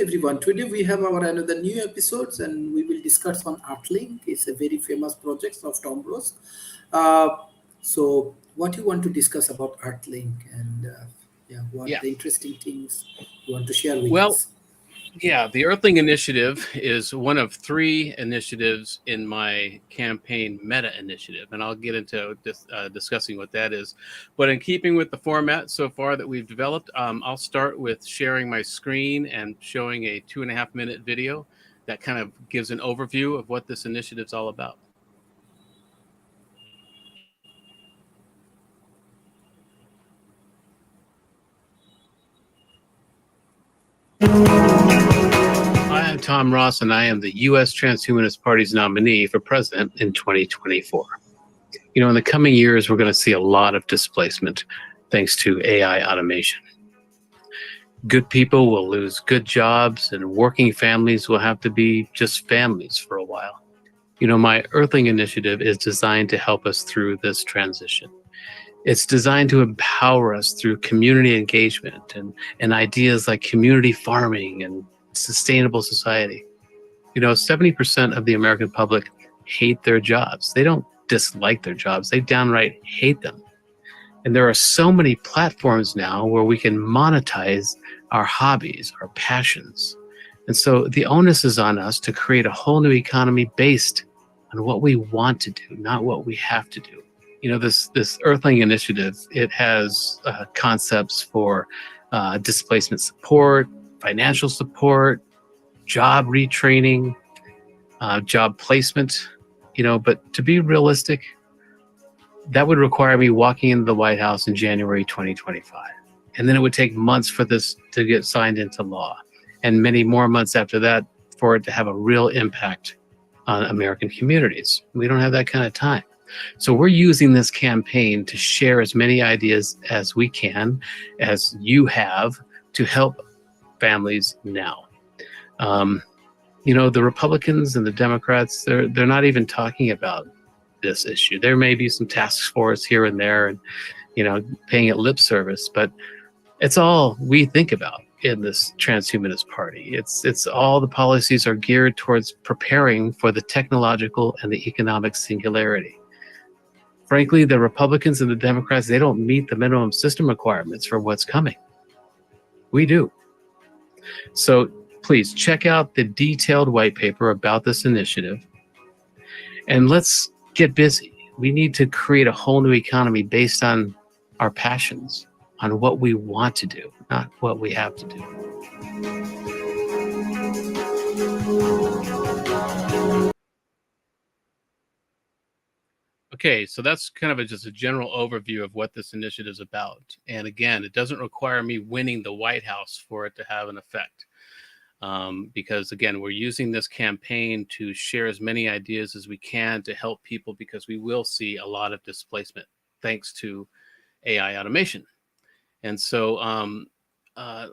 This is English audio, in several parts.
everyone. Today we have our another new episodes, and we will discuss on Earthling. It's a very famous project of Tom Rose. Uh, so, what you want to discuss about Earthling, and yeah, what Yeah. the interesting things you want to share with Well, us? yeah, the Earthling Initiative is one of three initiatives in my campaign meta initiative, and I'll get into discussing what that is. But in keeping with the format so far that we've developed, I'll start with sharing my screen and showing a 2.5-minute video that kind of gives an overview of what this initiative is all about. I'm Tom Ross, and I am the U.S. Transhumanist Party's nominee for president in 2024. In the coming years, we're going to see a lot of displacement thanks to AI automation. Good people will lose good jobs, and working families will have to be just families for a while. My Earthling initiative is designed to help us through this transition. It's designed to empower us through community engagement and ideas like community farming and sustainable society. 70% of the American public hate their jobs. They don't dislike their jobs, they downright hate them. And there are so many platforms now where we can monetize our hobbies, our passions. And so the onus is on us to create a whole new economy based on what we want to do, not what we have to do. This Earthling initiative, it has concepts for displacement support, financial support, job retraining, job placement, but to be realistic, that would require me walking into the White House in January 2025. And then it would take months for this to get signed into law, and many more months after that for it to have a real impact on American communities. We don't have that kind of time. So we're using this campaign to share as many ideas as we can, as you have, to help families now. The Republicans and the Democrats, they're not even talking about this issue. There may be some task force here and there and, paying it lip service, but it's all we think about in this transhumanist party. It's all the policies are geared towards preparing for the technological and the economic singularity. Frankly, the Republicans and the Democrats, they don't meet the minimum system requirements for what's coming. We do. So please check out the detailed white paper about this initiative, and let's get busy. We need to create a whole new economy based on our passions, on what we want to do, not what we have to do. Okay, so that's kind of just a general overview of what this initiative is about. And again, it doesn't require me winning the White House for it to have an effect. Because again, we're using this campaign to share as many ideas as we can to help people, because we will see a lot of displacement thanks to AI automation. And so let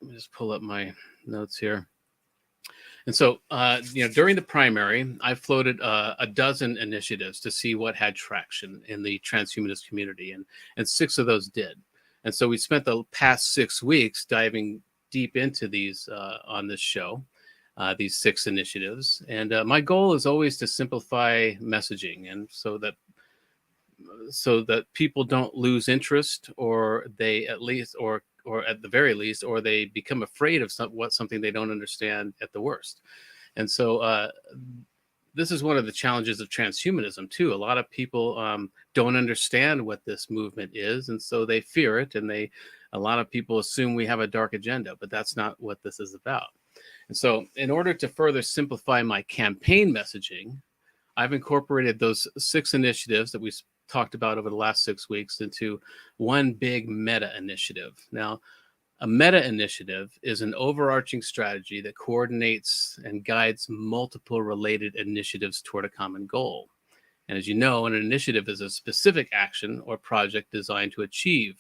me just pull up my notes here. And so, during the primary, I floated a dozen initiatives to see what had traction in the transhumanist community, and 6 of those did. And so we spent the past 6 weeks diving deep into these on this show, these 6 initiatives. And my goal is always to simplify messaging, and so that people don't lose interest, or they at least, or at the very least, or they become afraid of something they don't understand at the worst. And so this is one of the challenges of transhumanism too. A lot of people don't understand what this movement is, and so they fear it, and a lot of people assume we have a dark agenda, but that's not what this is about. And so in order to further simplify my campaign messaging, I've incorporated those 6 initiatives that we talked about over the last 6 weeks into one big meta initiative. Now, a meta initiative is an overarching strategy that coordinates and guides multiple related initiatives toward a common goal. And as you know, an initiative is a specific action or project designed to achieve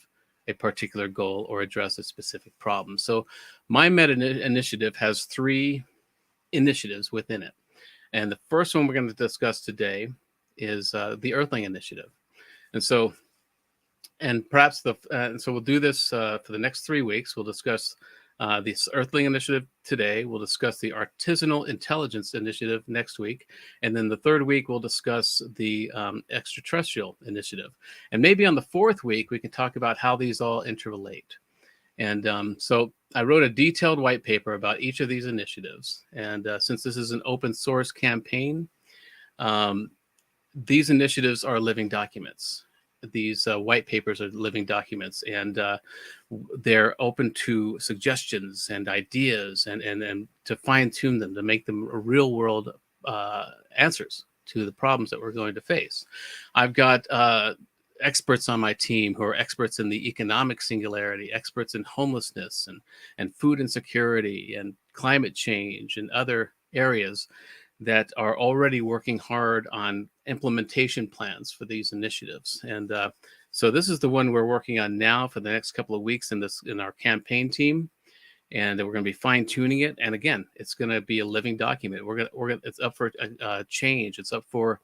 a particular goal or address a specific problem. So my meta initiative has 3 initiatives within it. And the first one we're going to discuss today is the Earthling initiative. And so we'll do this for the next 3 weeks. We'll discuss This Earthling initiative today. We'll discuss the Artisanal Intelligence Initiative next week. And then the third week, we'll discuss the Extraterrestrial Initiative. And maybe on the fourth week, we can talk about how these all interrelate. And so I wrote a detailed white paper about each of these initiatives. And since this is an open source campaign, these initiatives are living documents. These white papers are living documents, and they're open to suggestions and ideas, and to fine tune them, to make them real world answers to the problems that we're going to face. I've got experts on my team who are experts in the economic singularity, experts in homelessness and food insecurity and climate change and other areas that are already working hard on implementation plans for these initiatives. And so this is the one we're working on now for the next couple of weeks in our campaign team. And we're going to be fine tuning it. And again, it's going to be a living document. It's up for change. It's up for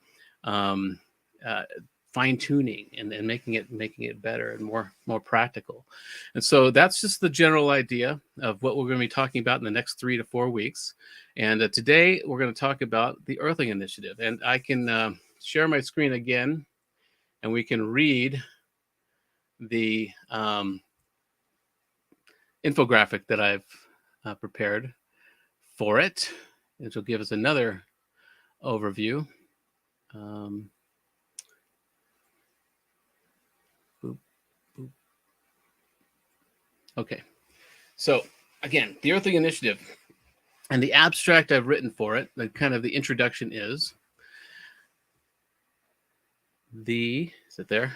fine tuning and making it better and more practical. And so that's just the general idea of what we're going to be talking about in the next 3 to 4 weeks. And today we're going to talk about the Earthling Initiative. And I can share my screen again, and we can read the infographic that I've prepared for it, which will give us another overview. Okay, so again, the Earthling Initiative, and the abstract I've written for it, the kind of the introduction is is it there?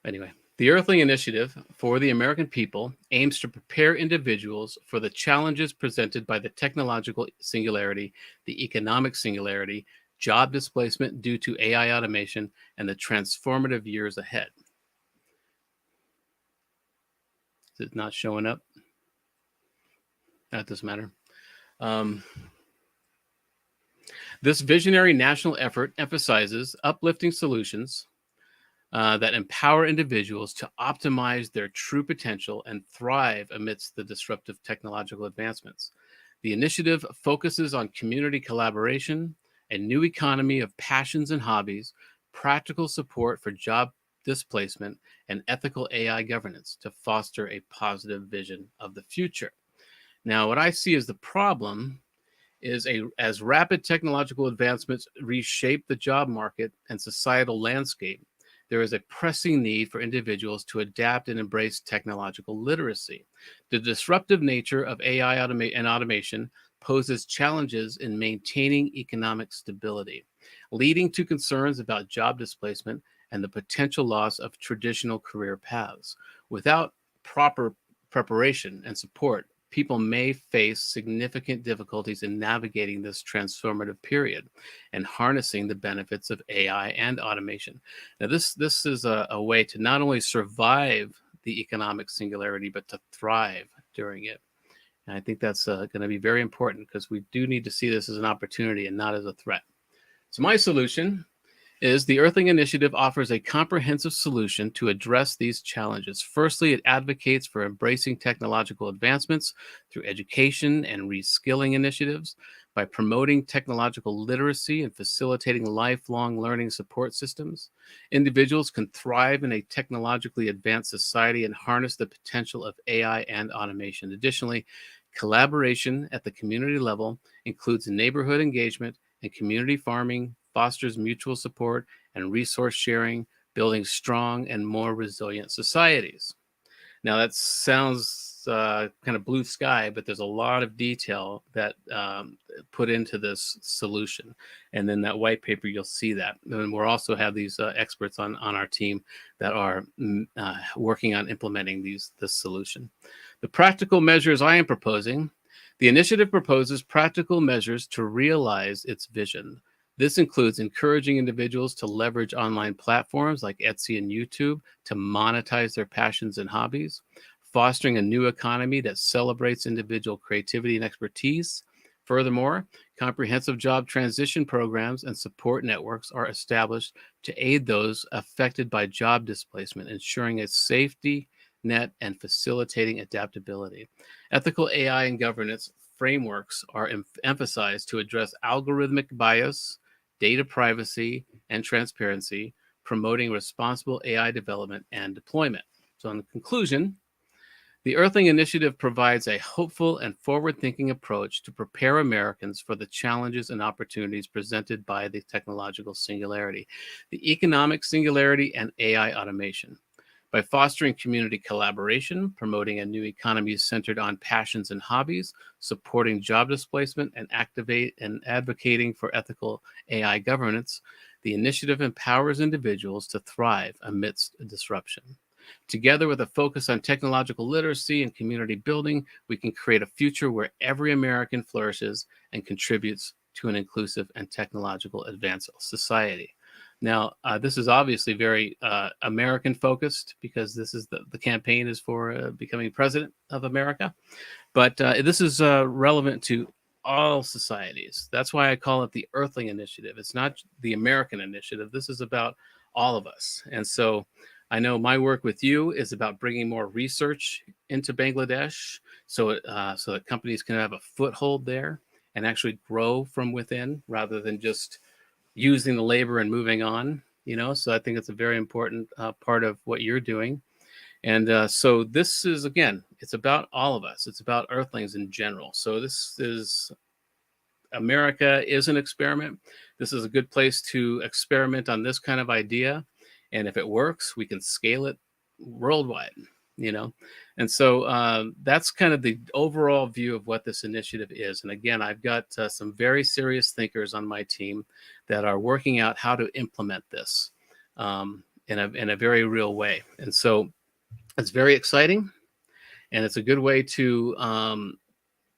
Anyway, the Earthling Initiative for the American people aims to prepare individuals for the challenges presented by the technological singularity, the economic singularity, job displacement due to AI automation, and the transformative years ahead. Is it not showing up? That doesn't matter. This visionary national effort emphasizes uplifting solutions that empower individuals to optimize their true potential and thrive amidst the disruptive technological advancements. The initiative focuses on community collaboration, a new economy of passions and hobbies, practical support for job displacement, and ethical AI governance to foster a positive vision of the future. Now, what I see as the problem is as rapid technological advancements reshape the job market and societal landscape, there is a pressing need for individuals to adapt and embrace technological literacy. The disruptive nature of AI and automation poses challenges in maintaining economic stability, leading to concerns about job displacement and the potential loss of traditional career paths. Without proper preparation and support, people may face significant difficulties in navigating this transformative period and harnessing the benefits of AI and automation. Now, this is a way to not only survive the economic singularity, but to thrive during it. And I think that's going to be very important, because we do need to see this as an opportunity and not as a threat. So my solution is the Earthling Initiative offers a comprehensive solution to address these challenges. Firstly, it advocates for embracing technological advancements through education and reskilling initiatives. By promoting technological literacy and facilitating lifelong learning support systems, individuals can thrive in a technologically advanced society and harness the potential of AI and automation. Additionally, collaboration at the community level includes neighborhood engagement and community farming, fosters mutual support and resource sharing, building strong and more resilient societies. Now, that sounds kind of blue sky, but there's a lot of detail that put into this solution. And then that white paper, you'll see that. And we'll also have these experts on our team that are working on implementing this solution. The practical measures I am proposing: the initiative proposes practical measures to realize its vision. This includes encouraging individuals to leverage online platforms like Etsy and YouTube to monetize their passions and hobbies, fostering a new economy that celebrates individual creativity and expertise. Furthermore, comprehensive job transition programs and support networks are established to aid those affected by job displacement, ensuring a net, and facilitating adaptability. Ethical AI and governance frameworks are emphasized to address algorithmic bias, data privacy, and transparency, promoting responsible AI development and deployment. So, in conclusion, the Earthling Initiative provides a hopeful and forward thinking approach to prepare Americans for the challenges and opportunities presented by the technological singularity, the economic singularity, and AI automation. By fostering community collaboration, promoting a new economy centered on passions and hobbies, supporting job displacement, and advocating for ethical AI governance, the initiative empowers individuals to thrive amidst disruption. Together with a focus on technological literacy and community building, we can create a future where every American flourishes and contributes to an inclusive and technological advance of society. Now, this is obviously very American focused because this is the campaign is for becoming president of America. But this is relevant to all societies. That's why I call it the Earthling Initiative. It's not the American initiative. This is about all of us. And so I know my work with you is about bringing more research into Bangladesh so that companies can have a foothold there and actually grow from within rather than just using the labor and moving on. So I think it's a very important part of what you're doing. And so this is, again, it's about all of us. It's about Earthlings in general. So this is America is an experiment. This is a good place to experiment on this kind of idea. And if it works, we can scale it worldwide, you know? And so that's kind of the overall view of what this initiative is. And again, I've got some very serious thinkers on my team that are working out how to implement this in a very real way. And so it's very exciting, and it's a good way to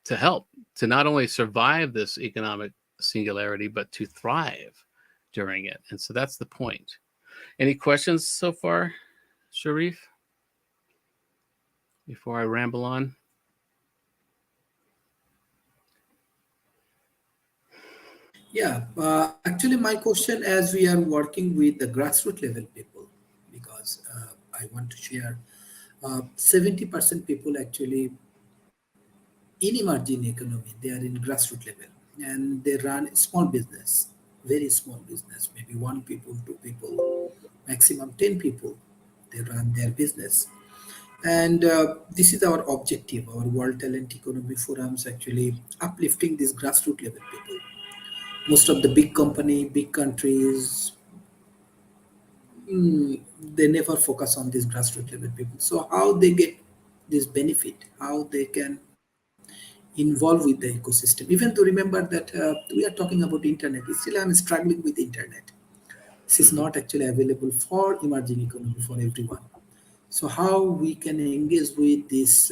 help to not only survive this economic singularity, but to thrive during it. And so that's the point. Any questions so far, Sharif, before I ramble on? Yeah, actually, my question as we are working with the grassroots level people, because I want to share 70% people actually in emerging economy, they are in grassroots level and they run small business, very small business, maybe one people, two people, maximum 10 people, they run their business. And this is our objective, our World Talent Economy Forums actually uplifting these grassroots level people. Most of the big company, big countries, they never focus on these grassroots level people. So how they get this benefit, how they can involve with the ecosystem. Even to remember that we are talking about internet, still I'm struggling with internet. This is Mm-hmm. not actually available for emerging economy for everyone. So how we can engage with these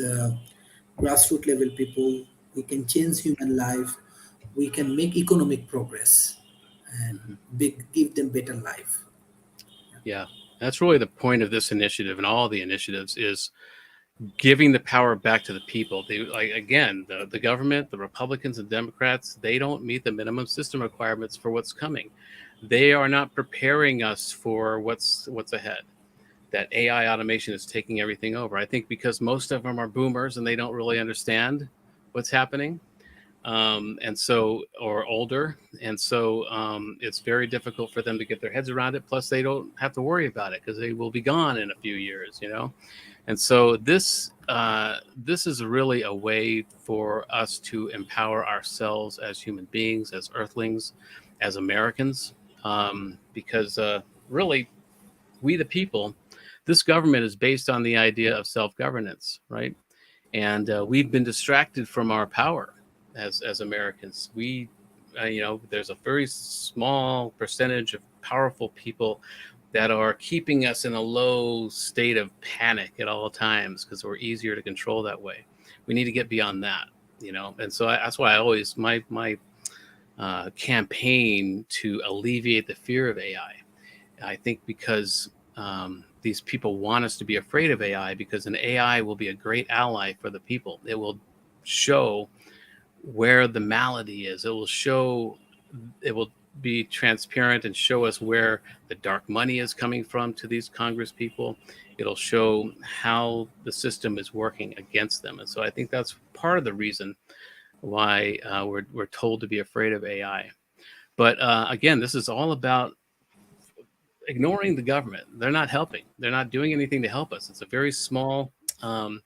grassroots level people, we can change human life, we can make economic progress and Mm-hmm. give them better life. Yeah, that's really the point of this initiative and all the initiatives is giving the power back to the people. They, like, again, the government, the Republicans and Democrats, they don't meet the minimum system requirements for what's coming. They are not preparing us for what's ahead. That AI automation is taking everything over. I think because most of them are boomers and they don't really understand what's happening. And so, or older. And so it's very difficult for them to get their heads around it. Plus, they don't have to worry about it because they will be gone in a few years. And so this is really a way for us to empower ourselves as human beings, as Earthlings, as Americans, because really, we the people, this government is based on the idea of self-governance, right? And we've been distracted from our power as Americans. There's a very small percentage of powerful people that are keeping us in a low state of panic at all times because we're easier to control that way. We need to get beyond that. And so that's why I always my campaign to alleviate the fear of AI. I think because these people want us to be afraid of AI because an AI will be a great ally for the people. It will show where the malady is. It will be transparent and show us where the dark money is coming from to these Congress people. It'll show how the system is working against them. And so I think that's part of the reason why we're told to be afraid of AI. But again, this is all about ignoring the government. They're not helping. They're not doing anything to help us. It's a very small um,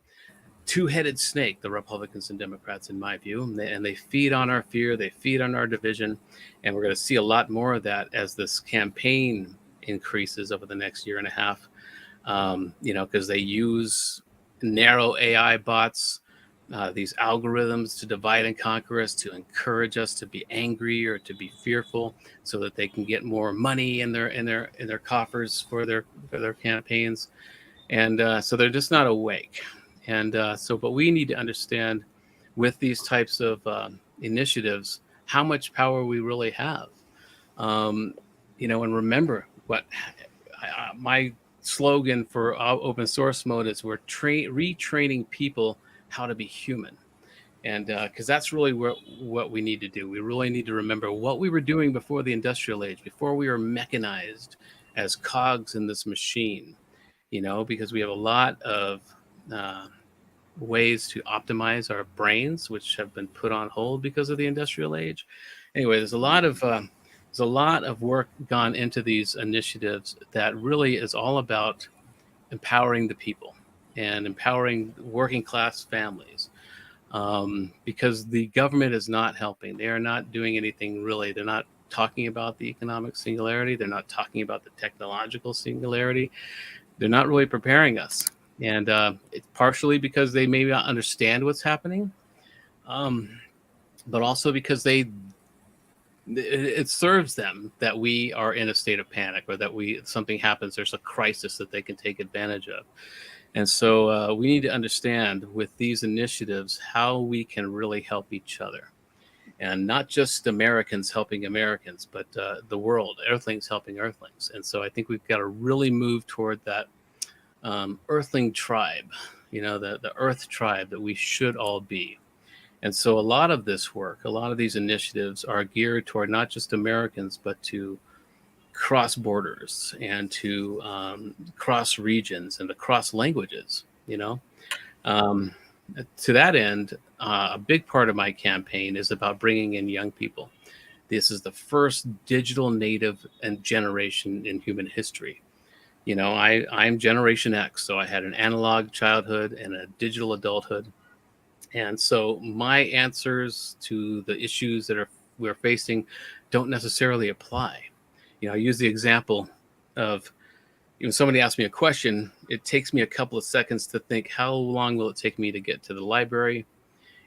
two-headed snake, the Republicans and Democrats, in my view, and they feed on our fear, they feed on our division, and we're going to see a lot more of that as this campaign increases over the next year and a half. Because they use narrow AI bots, these algorithms to divide and conquer us, to encourage us to be angry or to be fearful, so that they can get more money in their coffers for their campaigns, and so they're just not awake. And but we need to understand with these types of initiatives how much power we really have. Um, and remember what my slogan for open source mode is: we're retraining people how to be human. And because that's really what we need to do. We really need to remember what we were doing before the industrial age, before we were mechanized as cogs in this machine, because we have a lot of uh, ways to optimize our brains, which have been put on hold because of the industrial age. Anyway, there's a lot of work gone into these initiatives that really is all about empowering the people and empowering working class families, because the government is not helping. They are not doing anything really. They're not talking about the economic singularity. They're not talking about the technological singularity. They're not really preparing us. And it's partially because they may not understand what's happening, um, but also because it serves them that we are in a state of panic, or that something happens, there's a crisis that they can take advantage of. And so we need to understand with these initiatives how we can really help each other, and not just Americans helping Americans, but the world, Earthlings helping Earthlings. And so I think we've got to really move toward that Earthling tribe, the Earth tribe that we should all be. And so a lot of this work, a lot of these initiatives are geared toward not just Americans, but to cross borders and to cross regions and to cross languages. Um, to that end, a big part of my campaign is about bringing in young people. This is the first digital native and generation in human history. I'm Generation X, so I had an analog childhood and a digital adulthood. And so my answers to the issues that we're facing don't necessarily apply. I use the example of, somebody asks me a question, it takes me a couple of seconds to think, how long will it take me to get to the library,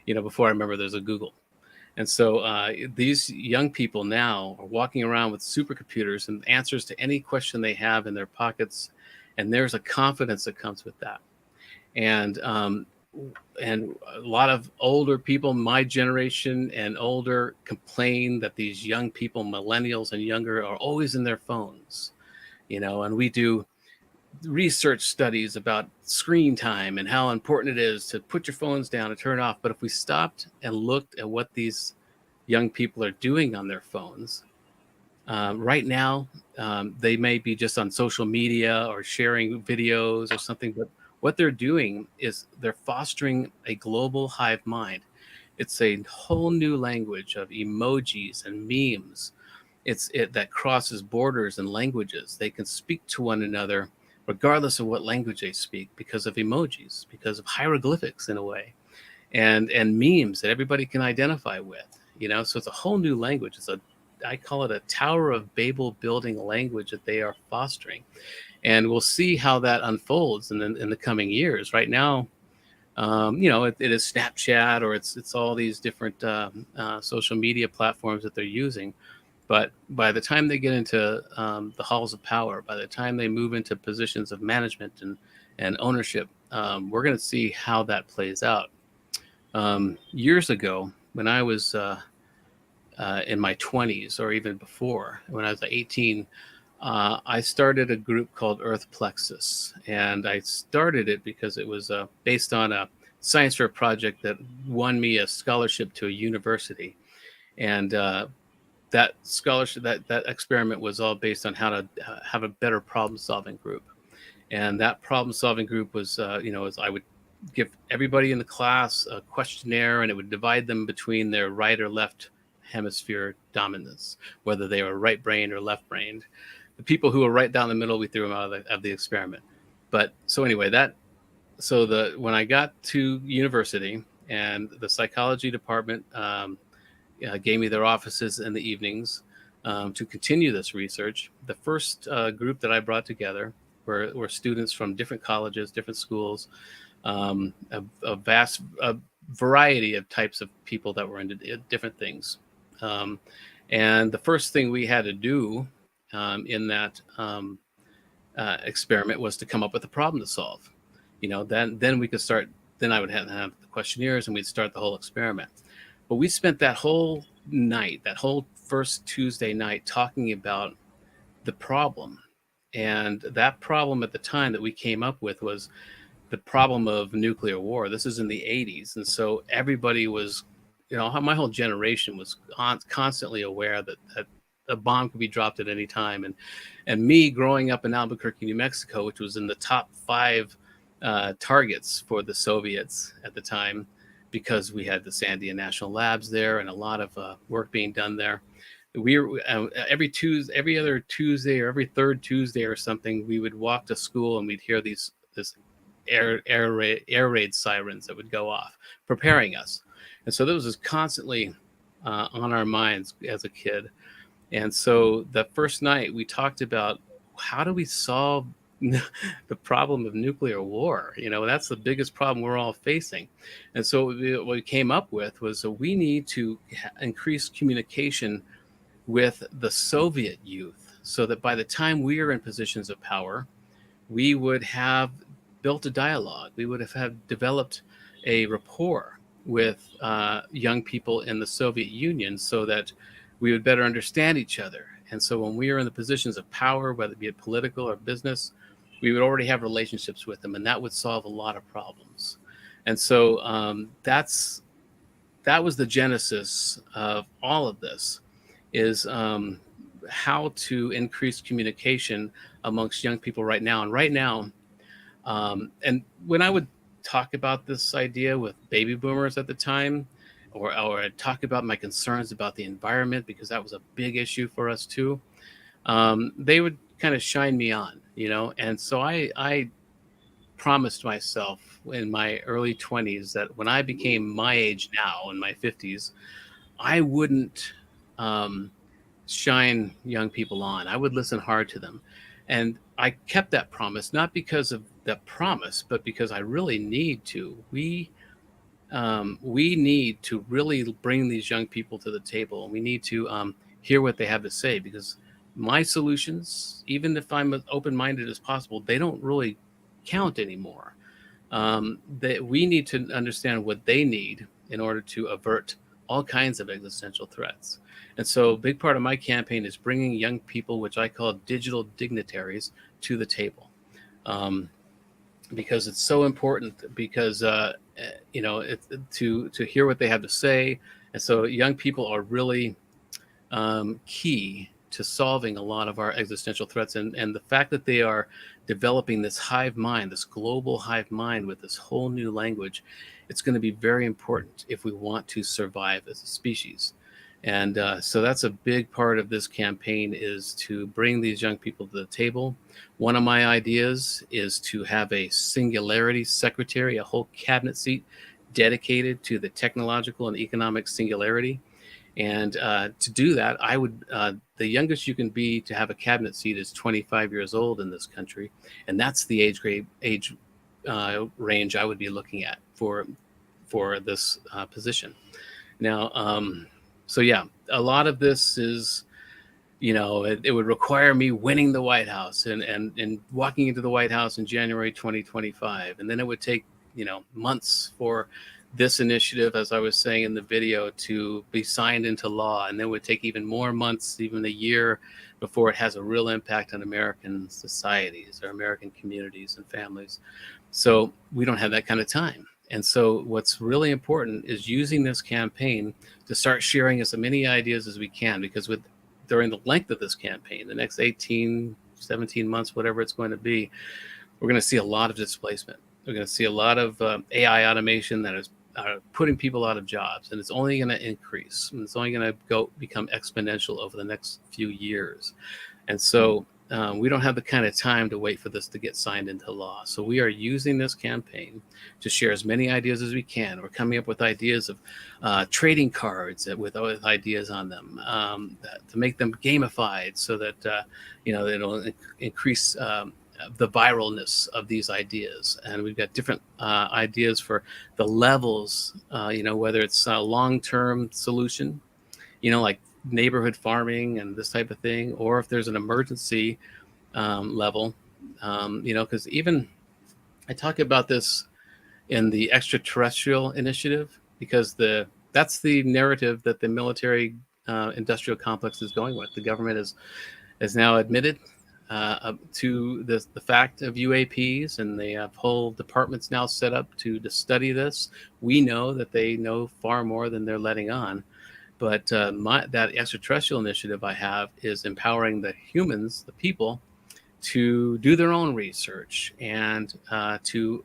before I remember there's a Google. And so these young people now are walking around with supercomputers and answers to any question they have in their pockets. And there's a confidence that comes with that. And a lot of older people, my generation and older, complain that these young people, millennials and younger, are always in their phones. And we do research studies about screen time and how important it is to put your phones down and turn it off. But if we stopped and looked at what these young people are doing on their phones right now, they may be just on social media or sharing videos or something, but what they're doing is they're fostering a global hive mind. It's a whole new language of emojis and memes. It that crosses borders and languages. They can speak to one another regardless of what language they speak, because of emojis, because of hieroglyphics in a way, and memes that everybody can identify with. So it's a whole new language. I call it a Tower of Babel building language that they are fostering, and we'll see how that unfolds in the coming years. Right now, it is Snapchat, or it's all these different social media platforms that they're using. But by the time they get into the halls of power, by the time they move into positions of management and ownership, we're going to see how that plays out. Years ago, when I was in my 20s, or even before, when I was 18, I started a group called Earth Plexus. And I started it because it was based on a science fair project that won me a scholarship to a university. And that scholarship, that experiment was all based on how to have a better problem solving group. And that problem solving group was, as I would give everybody in the class a questionnaire, and it would divide them between their right or left hemisphere dominance, whether they were right brained or left brained. The people who were right down the middle, we threw them out of the experiment. But so anyway, when I got to university, and the psychology department gave me their offices in the evenings to continue this research. The first group that I brought together were students from different colleges, different schools, a vast variety of types of people that were into different things. Um, and the first thing we had to do in that experiment was to come up with a problem to solve. Then we could start. Then I would have the questionnaires, and we'd start the whole experiment. But we spent that whole night, that whole first Tuesday night, talking about the problem. And that problem at the time that we came up with was the problem of nuclear war. This is in the 80s. And so everybody was, my whole generation was constantly aware that a bomb could be dropped at any time. And me growing up in Albuquerque, New Mexico, which was in the top 5 targets for the Soviets at the time, because we had the Sandia National Labs there and a lot of work being done there. We were every other Tuesday or every third Tuesday or something, we would walk to school and we'd hear this air raid sirens that would go off, preparing us. And so this was constantly on our minds as a kid. And so the first night we talked about, how do we solve the problem of nuclear war? That's the biggest problem we're all facing. And so what we came up with was, we need to increase communication with the Soviet youth, so that by the time we are in positions of power, we would have built a dialogue. We would have developed a rapport with young people in the Soviet Union, so that we would better understand each other. And so when we are in the positions of power, whether it be political or business, we would already have relationships with them, and that would solve a lot of problems. And so that was the genesis of all of this, is how to increase communication amongst young people right now. And right now, and when I would talk about this idea with baby boomers at the time, or I'd talk about my concerns about the environment, because that was a big issue for us too, they would kind of shine me on, and so I promised myself in my early 20s that when I became my age now, in my 50s, I wouldn't shine young people on. I would listen hard to them. And I kept that promise, not because of that promise, but because I really need to. We need to really bring these young people to the table. We need to hear what they have to say, because my solutions, even if I'm as open-minded as possible, they don't really count anymore. We need to understand what they need in order to avert all kinds of existential threats. And so a big part of my campaign is bringing young people, which I call digital dignitaries, to the table. Because it's so important, because to hear what they have to say. And so young people are really key to solving a lot of our existential threats. And the fact that they are developing this hive mind, this global hive mind with this whole new language, it's going to be very important if we want to survive as a species. And so that's a big part of this campaign, is to bring these young people to the table. One of my ideas is to have a singularity secretary, a whole cabinet seat dedicated to the technological and economic singularity. And to do that, the youngest you can be to have a cabinet seat is 25 years old in this country. And that's the age range I would be looking at for this position. Now, so yeah, a lot of this is, it would require me winning the White House and walking into the White House in January 2025. And then it would take, months for this initiative, as I was saying in the video, to be signed into law. And then it would take even more months, even a year, before it has a real impact on American societies or American communities and families. So we don't have that kind of time. And so, what's really important is using this campaign to start sharing as many ideas as we can, because during the length of this campaign, the next 18, 17 months, whatever it's going to be, we're going to see a lot of displacement. We're going to see a lot of AI automation that is putting people out of jobs, and it's only going to increase. And it's only going to become exponential over the next few years. And so we don't have the kind of time to wait for this to get signed into law. So we are using this campaign to share as many ideas as we can. We're coming up with ideas of trading cards with ideas on them to make them gamified, so that it'll increase the viralness of these ideas. And we've got different ideas for the levels, whether it's a long-term solution, like neighborhood farming and this type of thing, or if there's an emergency level, because even I talk about this in the extraterrestrial initiative, because that's the narrative that the military industrial complex is going with. The government is now admitted to the fact of UAPs, and they have whole departments now set up to study this. We know that they know far more than they're letting on. But that extraterrestrial initiative I have is empowering the humans, the people, to do their own research and to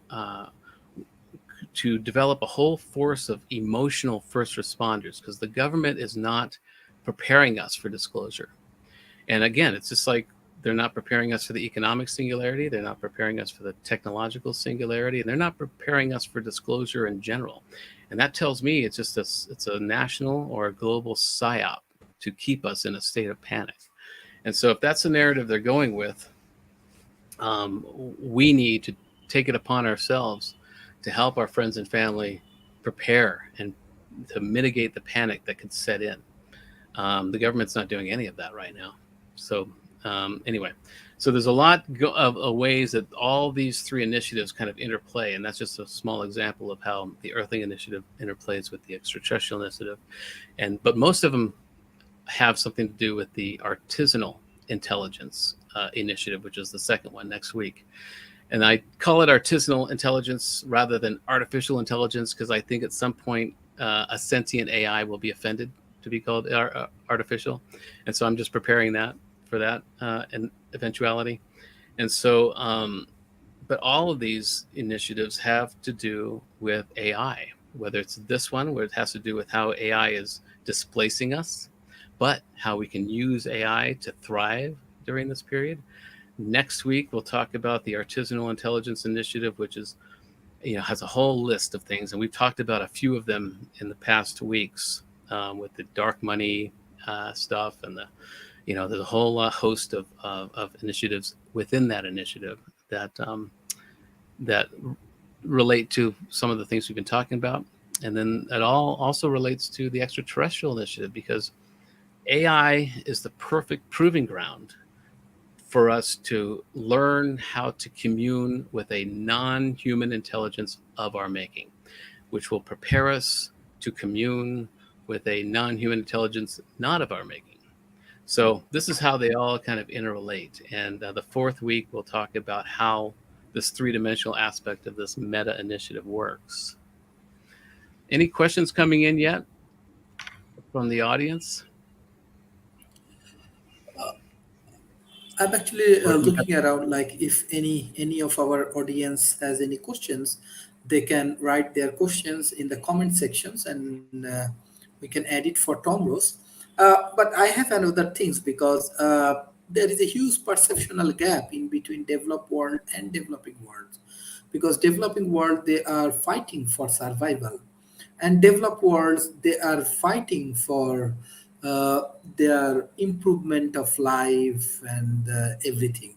develop a whole force of emotional first responders, because the government is not preparing us for disclosure. And again, it's just like they're not preparing us for the economic singularity. They're not preparing us for the technological singularity. And they're not preparing us for disclosure in general. And that tells me it's just it's a national or a global psyop to keep us in a state of panic. And so if that's the narrative they're going with, we need to take it upon ourselves to help our friends and family prepare and to mitigate the panic that could set in. The government's not doing any of that right now. So anyway, so there's a lot of ways that all these three initiatives kind of interplay, and that's just a small example of how the Earthling initiative interplays with the extraterrestrial initiative. But most of them have something to do with the artisanal intelligence initiative, which is the second one next week. And I call it artisanal intelligence rather than artificial intelligence, because I think at some point a sentient AI will be offended to be called artificial. And so I'm just preparing for that and eventuality. And so, but all of these initiatives have to do with AI, whether it's this one, where it has to do with how AI is displacing us, but how we can use AI to thrive during this period. Next week, we'll talk about the Artisanal Intelligence Initiative, which is, has a whole list of things. And we've talked about a few of them in the past weeks with the dark money stuff, and there's a whole host of initiatives within that initiative that relate to some of the things we've been talking about. And then it all also relates to the extraterrestrial initiative, because AI is the perfect proving ground for us to learn how to commune with a non-human intelligence of our making, which will prepare us to commune with a non-human intelligence not of our making. So this is how they all kind of interrelate. And the fourth week, we'll talk about how this three-dimensional aspect of this meta initiative works. Any questions coming in yet from the audience? I'm actually Or if you have, looking around, like if any of our audience has any questions, they can write their questions in the comment sections, and we can add it for Tom Rose. But I have another things, because there is a huge perceptual gap in between developed world and developing world, because developing world, they are fighting for survival, and developed worlds, they are fighting for uh, their improvement of life and everything.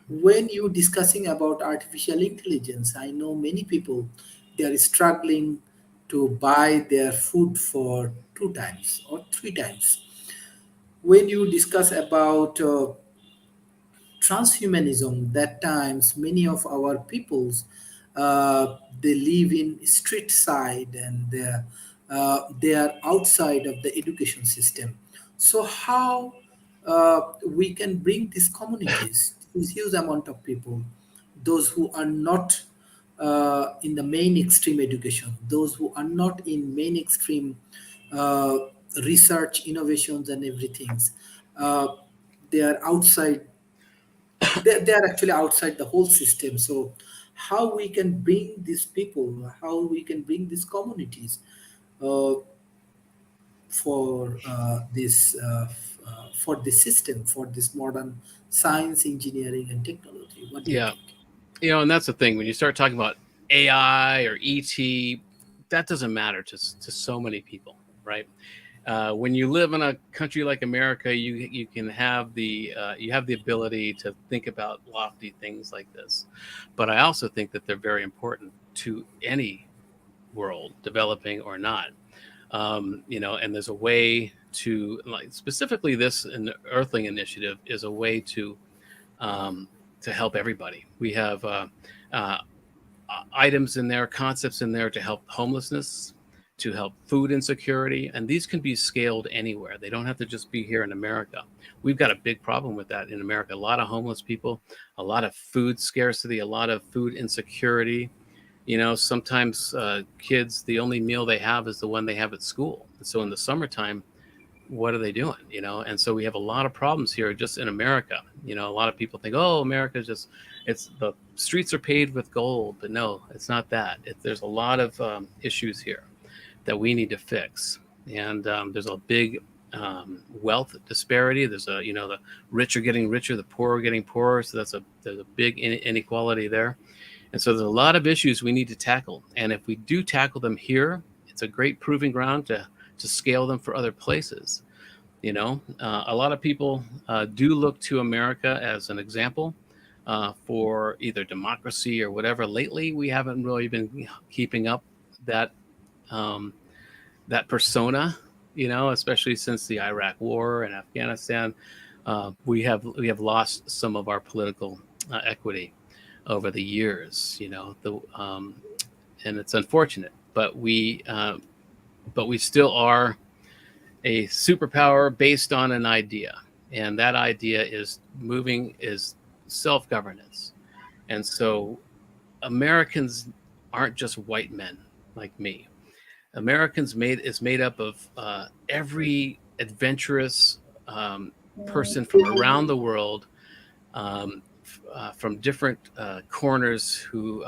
When you discussing about artificial intelligence, I know many people, they are struggling to buy their food for 2 times or 3 times. When you discuss about transhumanism, that times many of our peoples, they live in street side, and they are outside of the education system. So how we can bring these communities, this huge amount of people, those who are not in the mainstream education, those who are not in mainstream uh, research, innovations, and everything. Uh, they are outside. They are actually outside the whole system. So, how we can bring these people, how we can bring these communities uh, for this system, for this modern science, engineering, and technology. What do you Yeah. think? And that's the thing. When you start talking about AI or ET, that doesn't matter to so many people, right? When you live in a country like America, you can have you have the ability to think about lofty things like this. But I also think that they're very important to any world, developing or not. And there's a way to, like, specifically this Earthling initiative is a way um, to help everybody. We have uh, items in there, concepts in there to help homelessness, to help food insecurity, and these can be scaled anywhere. They don't have to just be here in America. We've got a big problem with that in America. A lot of homeless people, a lot of food scarcity, a lot of food insecurity. Sometimes kids, the only meal they have is the one they have at school. And so in the summertime, what are they doing? And so we have a lot of problems here just in America. A lot of people think, oh, America is just, it's the streets are paved with gold, but no, it's not that. There's a lot of issues here that we need to fix. And there's a big wealth disparity. The rich are getting richer, the poor are getting poorer. So there's a big inequality there. And so there's a lot of issues we need to tackle. And if we do tackle them here, it's a great proving ground to scale them for other places. A lot of people do look to America as an example for either democracy or whatever. Lately, we haven't really been keeping up that um, that persona. Especially since the Iraq War and Afghanistan, we have lost some of our political equity over the years. And it's unfortunate, but we still are a superpower based on an idea, and that idea is self-governance. And so Americans aren't just white men like me. Americans made is made up of every adventurous person from around the world, from different corners who,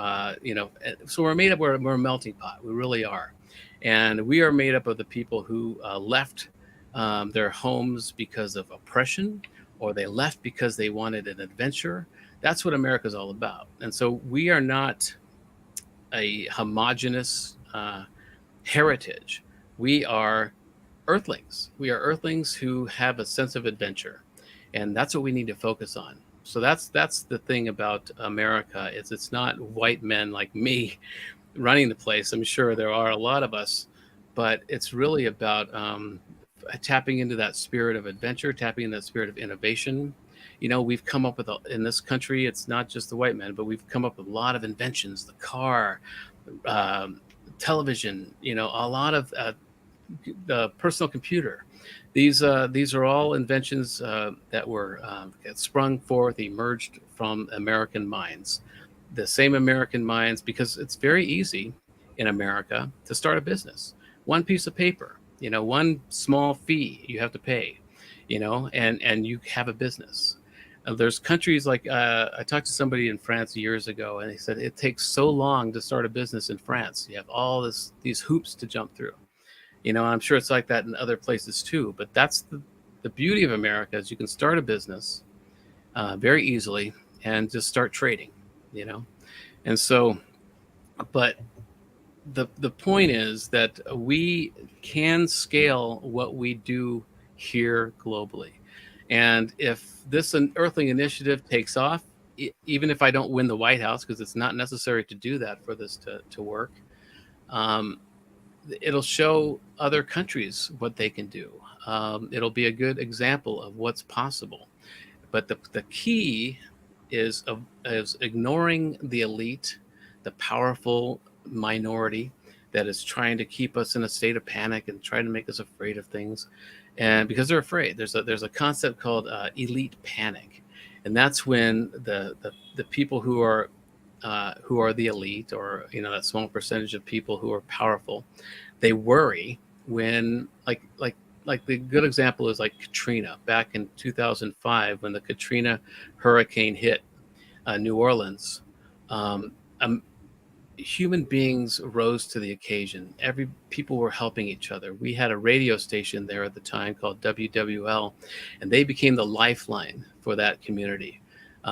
so we're made up, we're a melting pot. We really are. And we are made up of the people who left their homes because of oppression, or they left because they wanted an adventure. That's what America's all about. And so we are not a homogenous heritage. We are Earthlings. We are Earthlings who have a sense of adventure, and that's what we need to focus on. So that's the thing about America, is it's not white men like me running the place. I'm sure there are a lot of us, but it's really about tapping into that spirit of adventure, tapping into that spirit of innovation. We've come up with in this country, it's not just the white men, but we've come up with a lot of inventions: the car, um, television, a lot of the personal computer. These are all inventions that were sprung forth, emerged from American minds, the same American minds, because it's very easy in America to start a business. One piece of paper, one small fee you have to pay, and you have a business. There's countries like I talked to somebody in France years ago, and they said it takes so long to start a business in France. You have all these hoops to jump through. I'm sure it's like that in other places too. But that's the beauty of America, is you can start a business very easily and just start trading. You know, and so, but the point is that we can scale what we do here globally. And if this Earthling initiative takes off, even if I don't win the White House, because it's not necessary to do that for this to work, um, it'll show other countries what they can do. It'll be a good example of what's possible. But the key is ignoring the elite, the powerful minority that is trying to keep us in a state of panic and trying to make us afraid of things, and because they're afraid. There's a concept called elite panic, and that's when the people who are who are the elite, or that small percentage of people who are powerful, they worry when like the good example is like Katrina back in 2005 when the Katrina hurricane hit New Orleans. Um, um, Human beings rose to the occasion. Every People were helping each other. We had a radio station there at the time called WWL, and they became the lifeline for that community.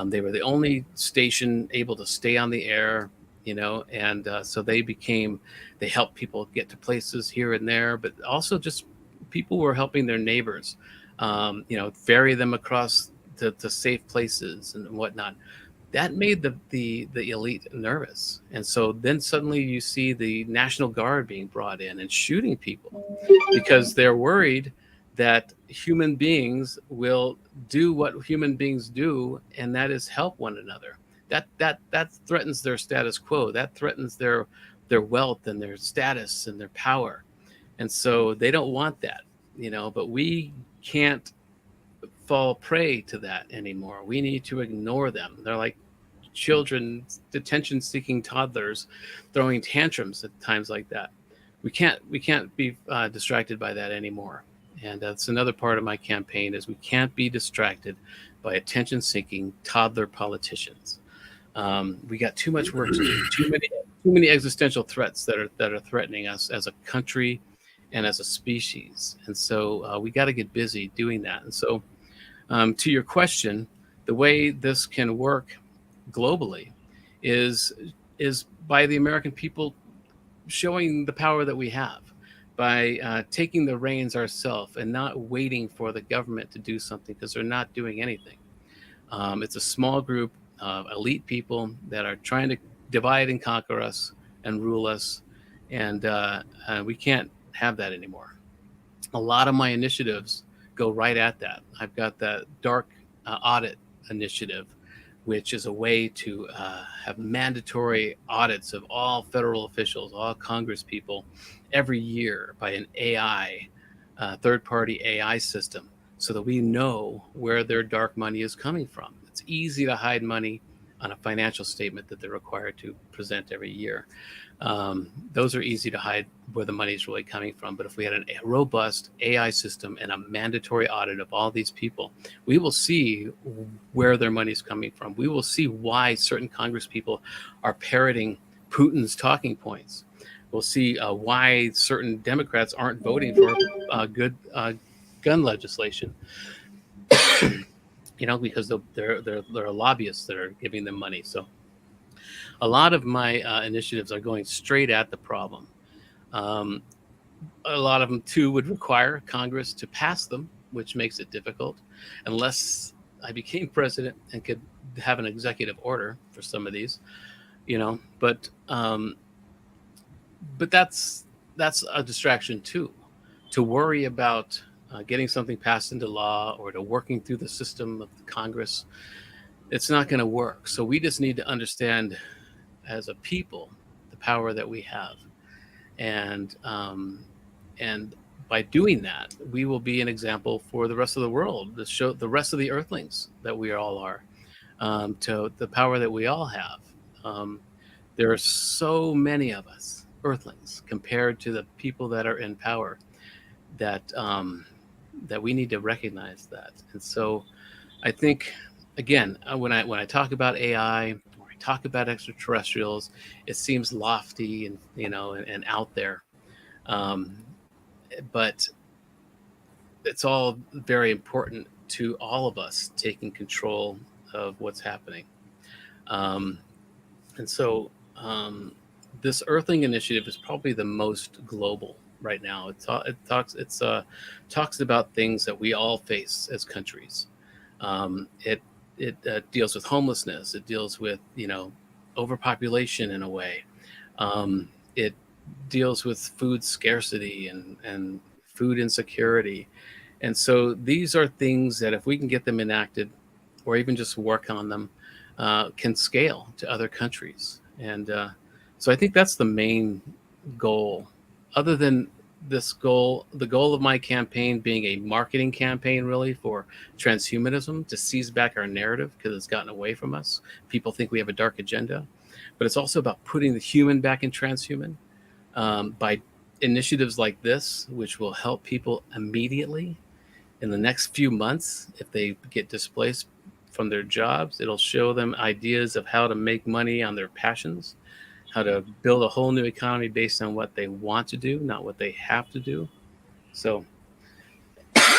They were the only station able to stay on the air, and so they helped people get to places here and there, but also just people were helping their neighbors, ferry them across to safe places and whatnot. That made the elite nervous, and so then suddenly you see the National Guard being brought in and shooting people because they're worried that human beings will do what human beings do, and that is help one another. That threatens their status quo. That threatens their wealth and their status and their power, and so they don't want that. But we can't fall prey to that anymore. We need to ignore them. They're like children, detention seeking toddlers throwing tantrums at times like that. We can't be distracted by that anymore. And that's another part of my campaign is we can't be distracted by attention seeking toddler politicians. We got too much work to do, too many existential threats that are threatening us as a country and as a species. And so we got to get busy doing that. And so to your question, the way this can work globally is by the American people showing the power that we have, by taking the reins ourselves and not waiting for the government to do something because they're not doing anything. It's a small group of elite people that are trying to divide and conquer us and rule us, and we can't have that anymore. A lot of my initiatives go right at that. I've got the dark audit initiative, which is a way to have mandatory audits of all federal officials, all Congress people, every year by an AI, third-party AI system, so that we know where their dark money is coming from. It's easy to hide money on a financial statement that they're required to present every year. Those are easy to hide where the money is really coming from. But if we had a robust AI system and a mandatory audit of all these people, we will see where their money is coming from. We will see why certain Congress people are parroting Putin's talking points. We'll see why certain Democrats aren't voting for good gun legislation. Because they're lobbyists that are giving them money. So a lot of my initiatives are going straight at the problem. A lot of them, too, would require Congress to pass them, which makes it difficult, unless I became president and could have an executive order for some of these, But that's a distraction, too, to worry about getting something passed into law or to working through the system of the Congress. It's not going to work. So we just need to understand as a people the power that we have, and by doing that, we will be an example for the rest of the world, to show the rest of the Earthlings that we all are, to the power that we all have. There are so many of us Earthlings compared to the people that are in power that that we need to recognize that. And so I think, again, when I talk about AI or I talk about extraterrestrials, it seems lofty and and out there, but it's all very important to all of us taking control of what's happening. Um, and so this Earthling initiative is probably the most global right now. Talks about things that we all face as countries. It deals with homelessness. It deals with overpopulation in a way. It deals with food scarcity and food insecurity. And so these are things that if we can get them enacted, or even just work on them, can scale to other countries. And so I think that's the main goal. Other than this goal, the goal of my campaign being a marketing campaign really for transhumanism, to seize back our narrative because it's gotten away from us. People think we have a dark agenda, but it's also about putting the human back in transhuman, by initiatives like this, which will help people immediately in the next few months. If they get displaced from their jobs, it'll show them ideas of how to make money on their passions, how to build a whole new economy based on what they want to do, not what they have to do. So,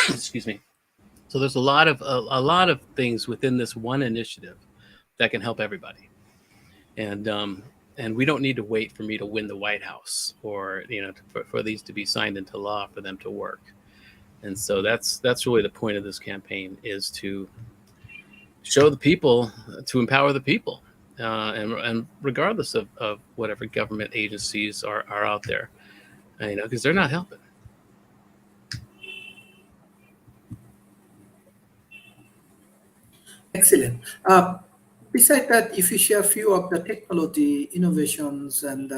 excuse me. So there's a lot of things within this one initiative that can help everybody, and we don't need to wait for me to win the White House, or for these to be signed into law for them to work. And so that's really the point of this campaign, is to show the people, to empower the people, and regardless of whatever government agencies are out there, because they're not helping. Excellent. Beside that, if you share a few of the technology innovations and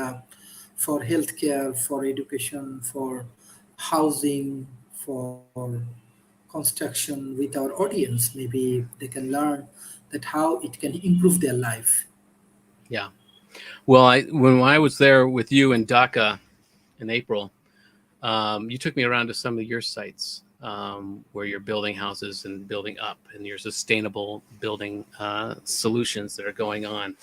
for healthcare, for education, for housing, for construction with our audience, maybe they can learn that how it can improve their life. Yeah. Well, when I was there with you in Dhaka in April, you took me around to some of your sites, where you're building houses and building up, and your sustainable building solutions that are going on.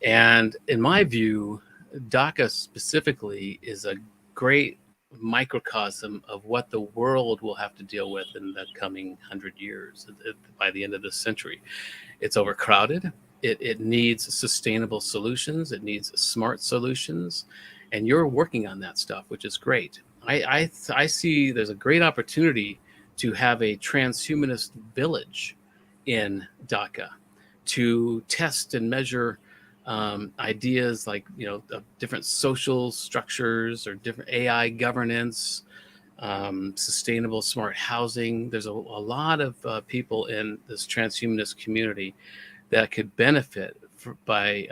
And in my view, Dhaka specifically is a great microcosm of what the world will have to deal with in the coming 100 years, by the end of this century. It's overcrowded. It needs sustainable solutions. It needs smart solutions, and you're working on that stuff, which is great. I see there's a great opportunity to have a transhumanist village in Dhaka, to test and measure ideas like of different social structures or different AI governance, sustainable smart housing. There's a lot of people in this transhumanist community that could benefit by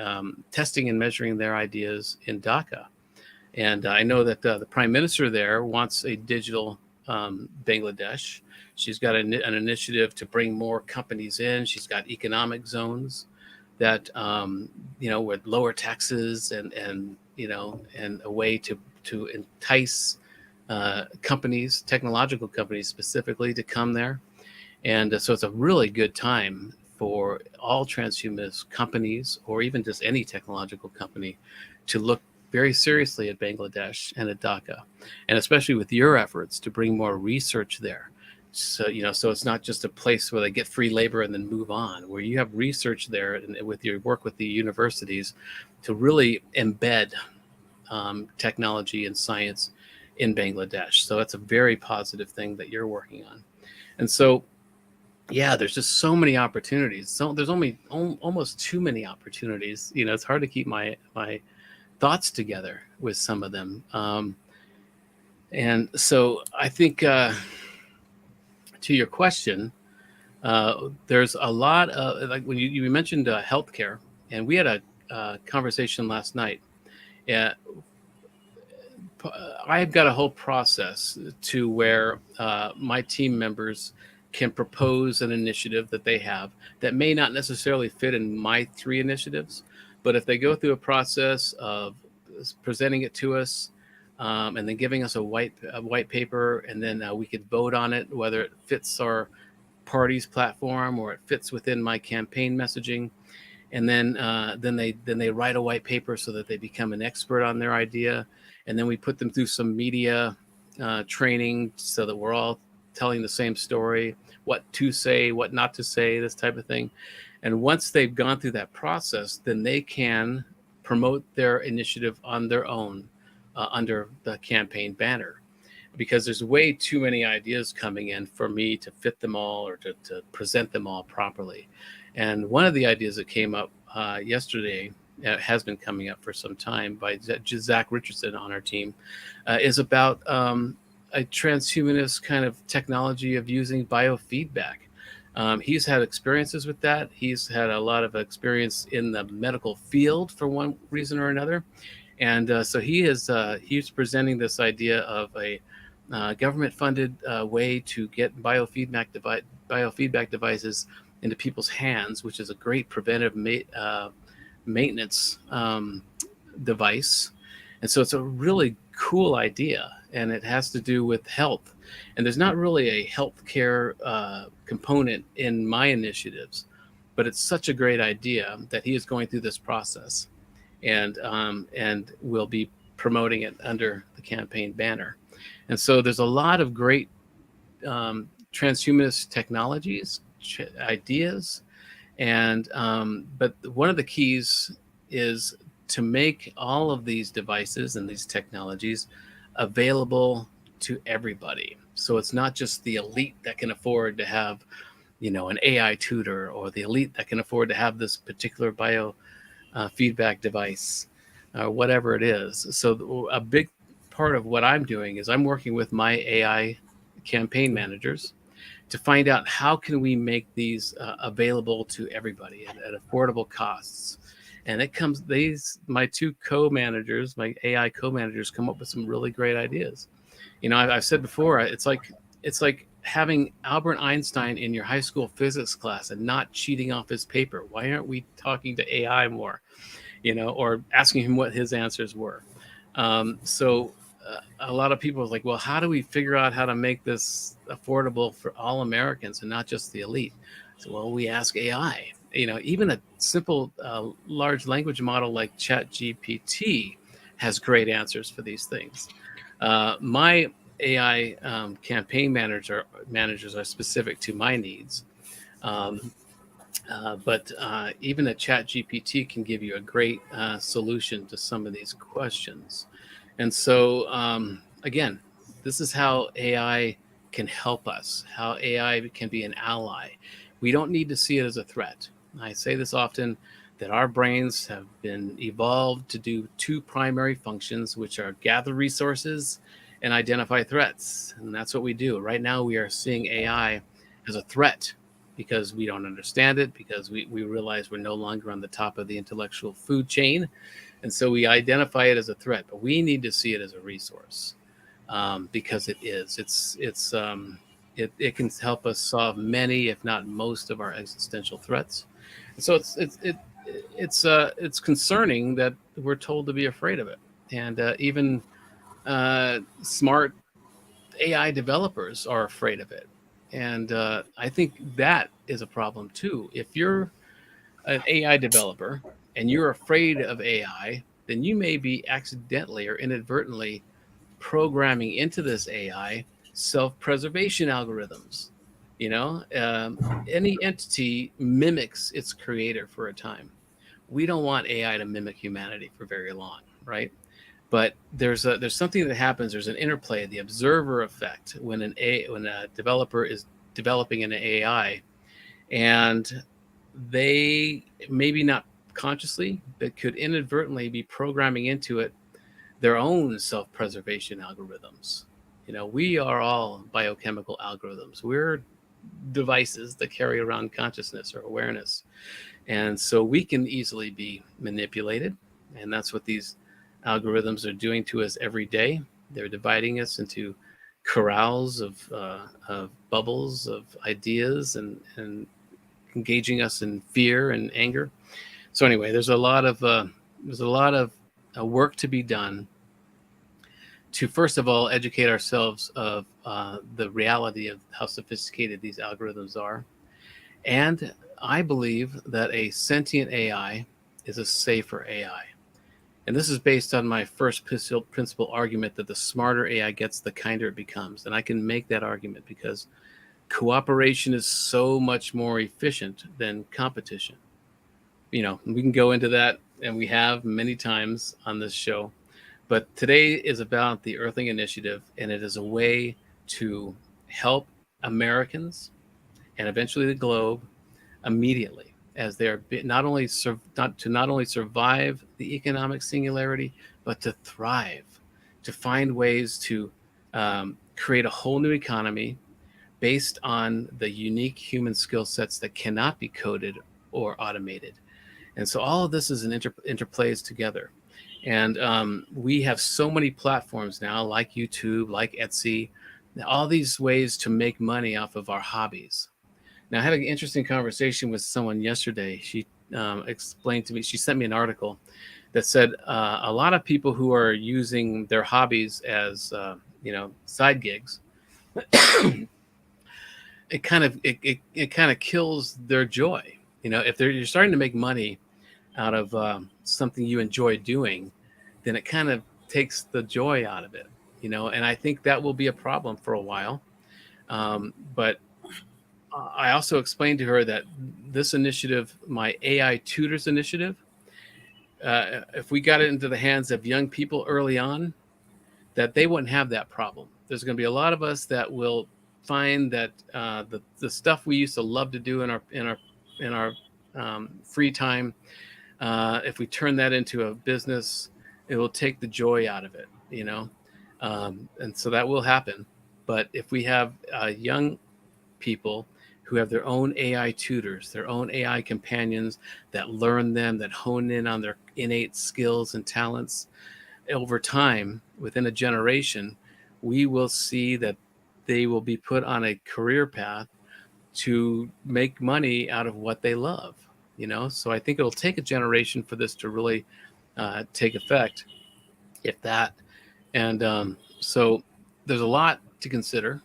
testing and measuring their ideas in Dhaka. And I know that the prime minister there wants a digital Bangladesh. She's got an initiative to bring more companies in. She's got economic zones that, with lower taxes, and a way to entice companies, technological companies specifically, to come there. And so it's a really good time for all transhumanist companies, or even just any technological company, to look very seriously at Bangladesh and at Dhaka, and especially with your efforts to bring more research there. So it's not just a place where they get free labor and then move on, where you have research there, and with your work with the universities, to really embed technology and science in Bangladesh. So that's a very positive thing that you're working on. And so, yeah, there's just so many opportunities. So there's almost too many opportunities. It's hard to keep my thoughts together with some of them. And so I think, to your question, there's a lot of, like, when you mentioned healthcare, and we had a conversation last night. Yeah, I've got a whole process to where my team members can propose an initiative that they have that may not necessarily fit in my three initiatives, but if they go through a process of presenting it to us, and then giving us a white paper, and then we could vote on it, whether it fits our party's platform or it fits within my campaign messaging, and then they write a white paper so that they become an expert on their idea, and then we put them through some media training so that we're all telling the same story, what to say, what not to say, this type of thing. And once they've gone through that process, then they can promote their initiative on their own, under the campaign banner, because there's way too many ideas coming in for me to fit them all, or to present them all properly. And one of the ideas that came up yesterday, has been coming up for some time, by Zach Richardson on our team, is about a transhumanist kind of technology of using biofeedback. He's had experiences with that. He's had a lot of experience in the medical field for one reason or another. And so he's presenting this idea of a government-funded way to get biofeedback devices into people's hands, which is a great preventive maintenance device. And so it's a really cool idea, and it has to do with health. And there's not really a healthcare component in my initiatives, but it's such a great idea that he is going through this process, and will be promoting it under the campaign banner. And so there's a lot of great transhumanist technologies, ideas, and but one of the keys is to make all of these devices and these technologies available to everybody. So it's not just the elite that can afford to have, an AI tutor, or the elite that can afford to have this particular bio feedback device, whatever it is. So a big part of what I'm doing is I'm working with my AI campaign managers to find out how can we make these available to everybody at affordable costs. And it comes my two co-managers, my AI co-managers, come up with some really great ideas. I've said before, it's like having Albert Einstein in your high school physics class and not cheating off his paper. Why aren't we talking to AI more? Or asking him what his answers were. So a lot of people are like, well, how do we figure out how to make this affordable for all Americans and not just the elite? So, well, we ask AI. Even a simple large language model like ChatGPT has great answers for these things. My AI campaign managers are specific to my needs. Um, but even a chat GPT can give you a great solution to some of these questions. And so, again, this is how AI can help us, how AI can be an ally. We don't need to see it as a threat. I say this often, that our brains have been evolved to do two primary functions, which are gather resources and identify threats. And that's what we do. Right now, we are seeing AI as a threat because we don't understand it, because we realize we're no longer on the top of the intellectual food chain. And so we identify it as a threat, but we need to see it as a resource, because it is. It can help us solve many, if not most, of our existential threats. And so it's concerning that we're told to be afraid of it, and even smart AI developers are afraid of it. And I think that is a problem too. If you're an AI developer and you're afraid of AI, then you may be accidentally or inadvertently programming into this AI self-preservation algorithms. Any entity mimics its creator for a time. We don't want AI to mimic humanity for very long, right? But there's something that happens. There's an interplay, the observer effect, when a developer is developing an AI, and they maybe not consciously, but could inadvertently be programming into it their own self-preservation algorithms. We are all biochemical algorithms. We're devices that carry around consciousness or awareness, and so we can easily be manipulated. And that's what these algorithms are doing to us every day. They're dividing us into corrals of bubbles of ideas, and engaging us in fear and anger. So anyway, there's a lot of work to be done to, first of all, educate ourselves of the reality of how sophisticated these algorithms are. And I believe that a sentient AI is a safer AI. And this is based on my first principle argument that the smarter AI gets, the kinder it becomes. And I can make that argument because cooperation is so much more efficient than competition. We can go into that, and we have many times on this show. But today is about the Earthling Initiative, and it is a way to help Americans and eventually the globe immediately, as they are not only survive the economic singularity, but to thrive, to find ways to create a whole new economy based on the unique human skill sets that cannot be coded or automated. And so all of this is an interplays together. And we have so many platforms now, like YouTube, like Etsy, all these ways to make money off of our hobbies. Now, I had an interesting conversation with someone yesterday. She explained to me, she sent me an article that said a lot of people who are using their hobbies as, side gigs, it kind of kills their joy. If you're starting to make money out of something you enjoy doing, then it kind of takes the joy out of it. And I think that will be a problem for a while. But I also explained to her that this initiative, my AI tutors initiative, if we got it into the hands of young people early on, that they wouldn't have that problem. There's going to be a lot of us that will find that the stuff we used to love to do in our free time, if we turn that into a business, it will take the joy out of it. And so that will happen. But if we have young people who have their own AI tutors, their own AI companions that learn them, that hone in on their innate skills and talents, over time, within a generation, we will see that they will be put on a career path to make money out of what they love. So I think it'll take a generation for this to really take effect, if that. And so there's a lot to consider,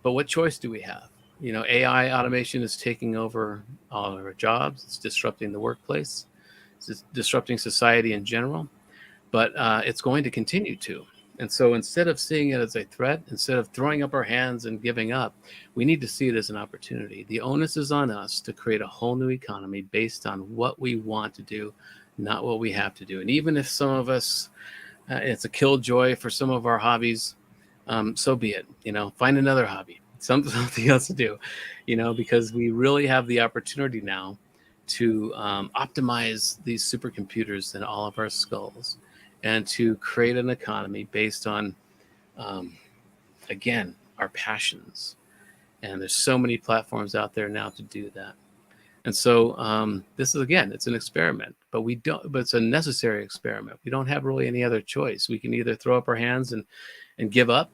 but what choice do we have? AI automation is taking over all of our jobs. It's disrupting the workplace. It's disrupting society in general, but it's going to continue to. And so instead of seeing it as a threat, instead of throwing up our hands and giving up, we need to see it as an opportunity. The onus is on us to create a whole new economy based on what we want to do, not what we have to do. And even if some of us, it's a killjoy for some of our hobbies, so be it. Find another hobby, something else to do, because we really have the opportunity now to optimize these supercomputers in all of our skulls and to create an economy based on, again, our passions. And there's so many platforms out there now to do that. And so this is, again, it's an experiment, but it's a necessary experiment. We don't have really any other choice. We can either throw up our hands and give up,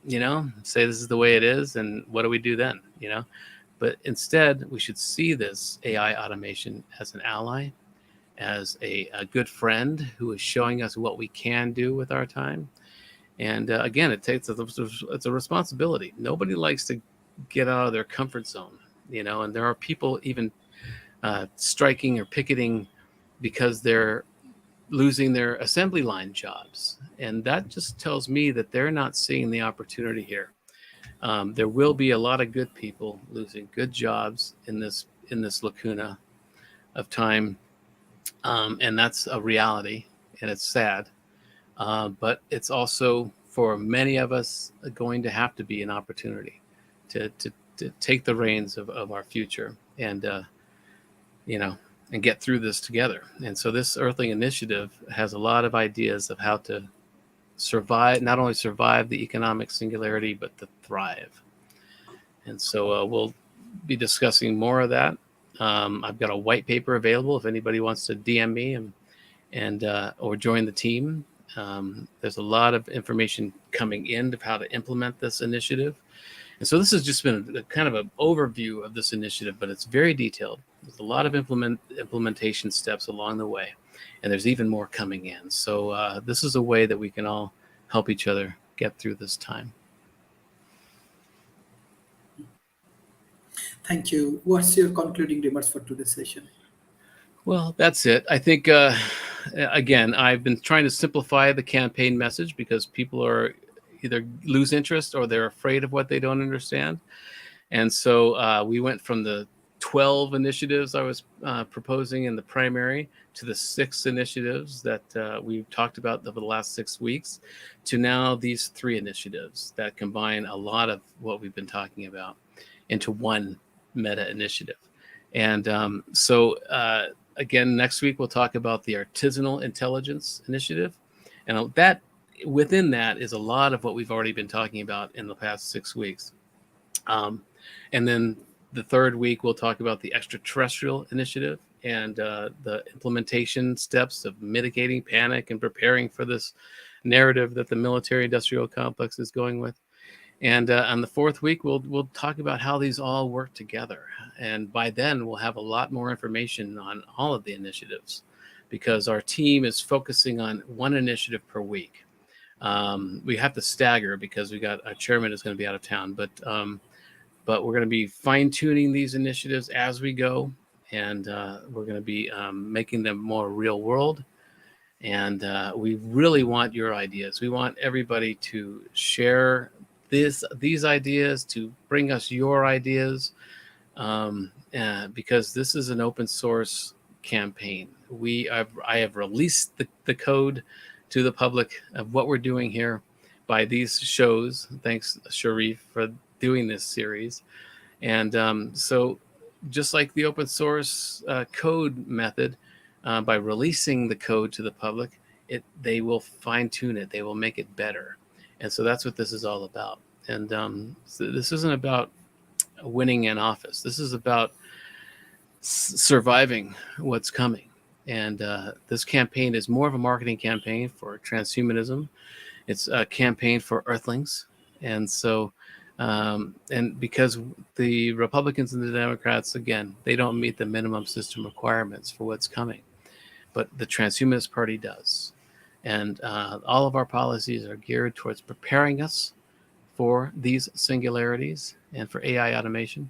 say this is the way it is, and what do we do then? But instead, we should see this AI automation as an ally, as a good friend who is showing us what we can do with our time. And again, it's a responsibility. Nobody likes to get out of their comfort zone, and there are people even striking or picketing because they're losing their assembly line jobs. And that just tells me that they're not seeing the opportunity here. There will be a lot of good people losing good jobs in this lacuna of time. And that's a reality, and it's sad. But it's also, for many of us, going to have to be an opportunity to take the reins of our future and get through this together. And so this Earthling initiative has a lot of ideas of how to survive, not only survive the economic singularity, but to thrive. And so we'll be discussing more of that. I've got a white paper available if anybody wants to DM me and or join the team. There's a lot of information coming in of how to implement this initiative. And so this has just been a kind of an overview of this initiative, but it's very detailed. There's a lot of implementation steps along the way, and there's even more coming in. So this is a way that we can all help each other get through this time. Thank you. What's your concluding remarks for today's session? Well, that's it. I think, again, I've been trying to simplify the campaign message because people are either lose interest or they're afraid of what they don't understand. And so we went from the 12 initiatives I was proposing in the primary to the 6 initiatives that we've talked about over the last 6 weeks to now these 3 initiatives that combine a lot of what we've been talking about into one meta initiative. And so again, next week we'll talk about the Artisanal Intelligence Initiative. And that within that is a lot of what we've already been talking about in the past 6 weeks. And then the third week we'll talk about the Extraterrestrial Initiative and the implementation steps of mitigating panic and preparing for this narrative that the military-industrial complex is going with. And on the fourth week, we'll talk about how these all work together. And by then, we'll have a lot more information on all of the initiatives, because our team is focusing on one initiative per week. We have to stagger because we got our chairman is going to be out of town, but we're going to be fine tuning these initiatives as we go, and we're going to be making them more real world. And we really want your ideas. We want everybody to share these ideas, to bring us your ideas, because this is an open source campaign. I have released the code to the public of what we're doing here by these shows. Thanks, Sharif, for doing this series. And so just like the open source code method, by releasing the code to the public, they will fine tune it. They will make it better. And so that's what this is all about. And so this isn't about winning an office. This is about surviving what's coming. And this campaign is more of a marketing campaign for transhumanism. It's a campaign for Earthlings. And so, and because the Republicans and the Democrats, again, they don't meet the minimum system requirements for what's coming, but the Transhumanist Party does. And all of our policies are geared towards preparing us for these singularities and for AI automation.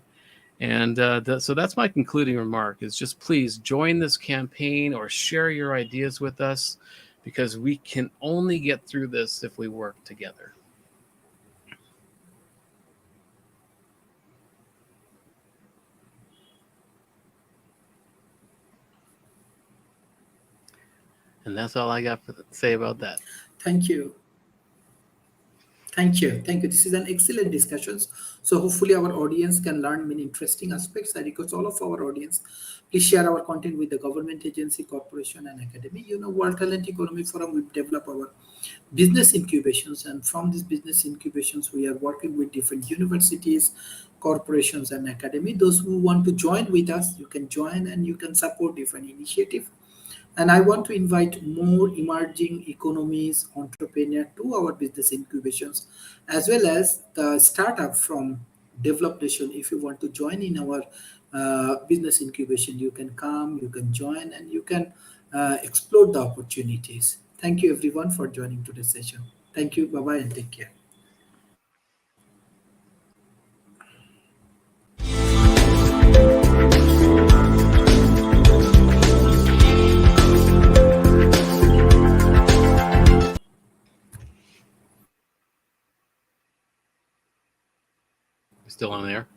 And so that's my concluding remark, is just please join this campaign or share your ideas with us, because we can only get through this if we work together. And that's all I got to say about that. Thank you. Thank you. Thank you. This is an excellent discussion. So hopefully our audience can learn many interesting aspects. I request all of our audience, please share our content with the government agency, corporation, and academy. World Talent Economy Forum, we develop our business incubations. And from these business incubations, we are working with different universities, corporations, and academy. Those who want to join with us, you can join and you can support different initiatives. And I want to invite more emerging economies entrepreneur to our business incubations, as well as the startup from developed nation. If you want to join in our business incubation, you can come, you can join, and you can explore the opportunities. Thank you everyone for joining today's session. Thank you. Bye-bye and take care. Still on there?